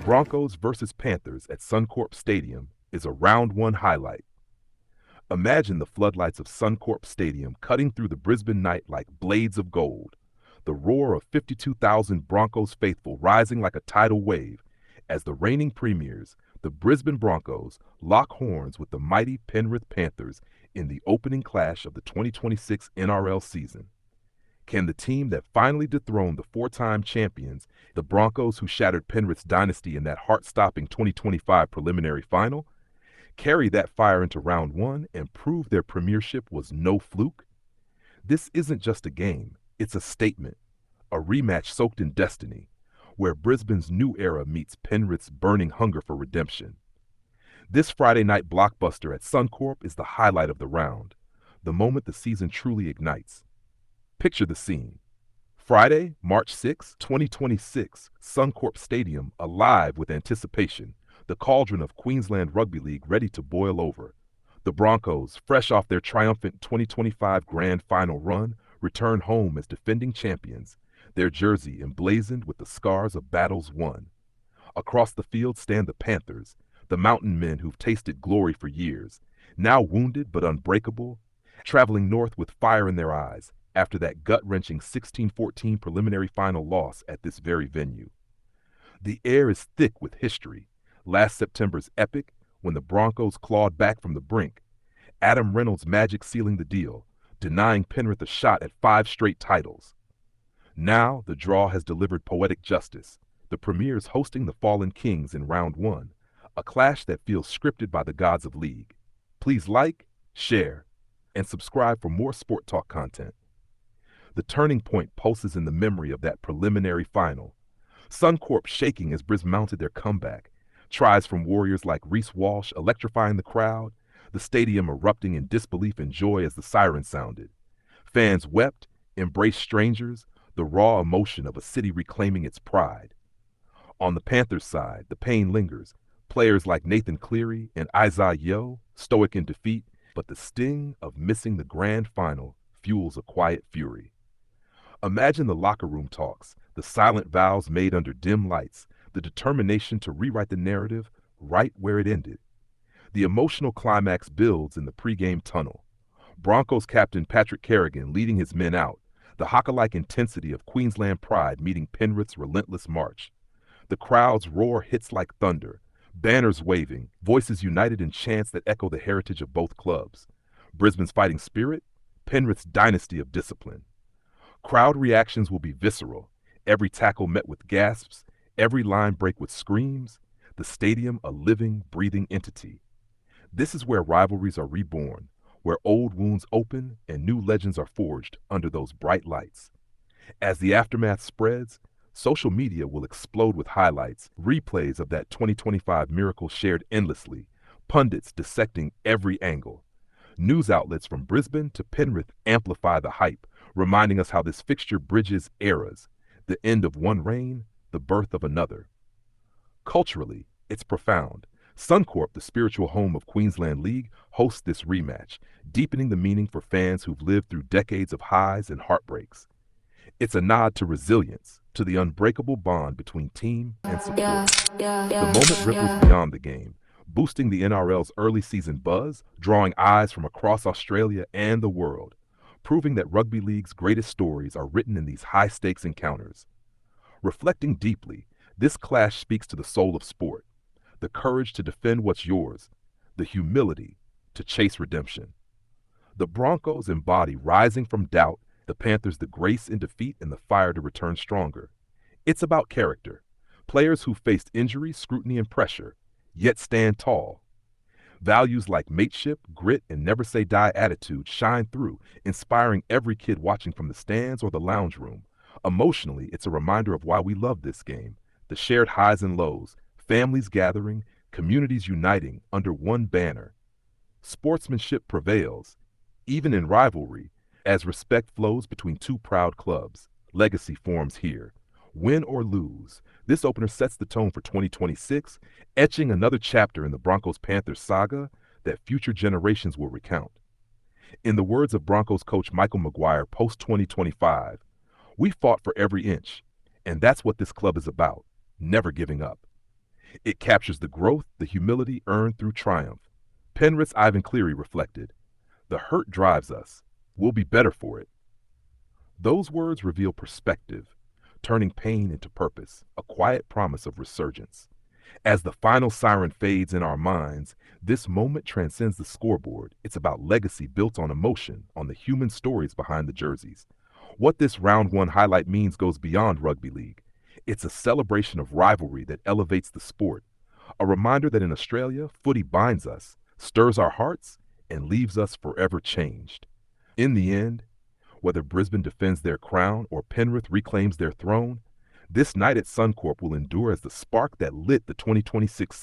Broncos versus Panthers at Suncorp Stadium is a round one highlight. Imagine the floodlights of Suncorp Stadium cutting through the Brisbane night like blades of gold, the roar of 52,000 Broncos faithful rising like a tidal wave as the reigning premiers, the Brisbane Broncos, lock horns with the mighty Penrith Panthers in the opening clash of the 2026 NRL season. Can the team that finally dethroned the four-time champions, the Broncos who shattered Penrith's dynasty in that heart-stopping 2025 preliminary final, carry that fire into round one and prove their premiership was no fluke? This isn't just a game, it's a statement, a rematch soaked in destiny, where Brisbane's new era meets Penrith's burning hunger for redemption. This Friday night blockbuster at Suncorp is the highlight of the round, the moment the season truly ignites. Picture the scene. Friday, March 6, 2026, Suncorp Stadium alive with anticipation, the cauldron of Queensland Rugby League ready to boil over. The Broncos, fresh off their triumphant 2025 Grand Final run, return home as defending champions, their jersey emblazoned with the scars of battles won. Across the field stand the Panthers, the mountain men who've tasted glory for years, now wounded but unbreakable, traveling north with fire in their eyes after that gut-wrenching 16-14 preliminary final loss at this very venue. The air is thick with history. Last September's epic, when the Broncos clawed back from the brink, Adam Reynolds' magic sealing the deal, denying Penrith a shot at 5 straight titles. Now the draw has delivered poetic justice, the Premiers hosting the Fallen Kings in round one, a clash that feels scripted by the gods of league. Please like, share, and subscribe for more Sport Talk content. The turning point pulses in the memory of that preliminary final. Suncorp shaking as Brisbane mounted their comeback, tries from warriors like Reece Walsh electrifying the crowd, the stadium erupting in disbelief and joy as the siren sounded. Fans wept, embraced strangers, the raw emotion of a city reclaiming its pride. On the Panthers' side, the pain lingers. Players like Nathan Cleary and Isaiah Yeo, stoic in defeat, but the sting of missing the grand final fuels a quiet fury. Imagine the locker room talks, the silent vows made under dim lights, the determination to rewrite the narrative right where it ended. The emotional climax builds in the pregame tunnel. Broncos captain Patrick Carrigan leading his men out, the haka-like intensity of Queensland pride meeting Penrith's relentless march. The crowd's roar hits like thunder, banners waving, voices united in chants that echo the heritage of both clubs. Brisbane's fighting spirit, Penrith's dynasty of discipline. Crowd reactions will be visceral, every tackle met with gasps, every line break with screams, the stadium a living, breathing entity. This is where rivalries are reborn, where old wounds open and new legends are forged under those bright lights. As the aftermath spreads, social media will explode with highlights, replays of that 2025 miracle shared endlessly, pundits dissecting every angle. News outlets from Brisbane to Penrith amplify the hype, reminding us how this fixture bridges eras, the end of one reign, the birth of another. Culturally, it's profound. Suncorp, the spiritual home of Queensland League, hosts this rematch, deepening the meaning for fans who've lived through decades of highs and heartbreaks. It's a nod to resilience, to the unbreakable bond between team and support. The moment ripples beyond the game, boosting the NRL's early season buzz, drawing eyes from across Australia and the world, proving that rugby league's greatest stories are written in these high-stakes encounters. Reflecting deeply, this clash speaks to the soul of sport, the courage to defend what's yours, the humility to chase redemption. The Broncos embody rising from doubt, the Panthers the grace in defeat and the fire to return stronger. It's about character, players who faced injury, scrutiny, and pressure, yet stand tall. Values like mateship, grit, and never-say-die attitude shine through, inspiring every kid watching from the stands or the lounge room. Emotionally, it's a reminder of why we love this game, the shared highs and lows, families gathering, communities uniting under one banner. Sportsmanship prevails, even in rivalry, as respect flows between two proud clubs. Legacy forms here. Win or lose, this opener sets the tone for 2026, etching another chapter in the Broncos-Panthers saga that future generations will recount. In the words of Broncos coach Michael Maguire post-2025, "We fought for every inch, and that's what this club is about, never giving up." It captures the growth, the humility earned through triumph. Penrith's Ivan Cleary reflected, "The hurt drives us. We'll be better for it." Those words reveal perspective, turning pain into purpose, a quiet promise of resurgence. As the final siren fades in our minds, this moment transcends the scoreboard. It's about legacy built on emotion, on the human stories behind the jerseys. What this round one highlight means goes beyond rugby league. It's a celebration of rivalry that elevates the sport, a reminder that in Australia, footy binds us, stirs our hearts, and leaves us forever changed. In the end, whether Brisbane defends their crown or Penrith reclaims their throne, this night at Suncorp will endure as the spark that lit the 2026 season.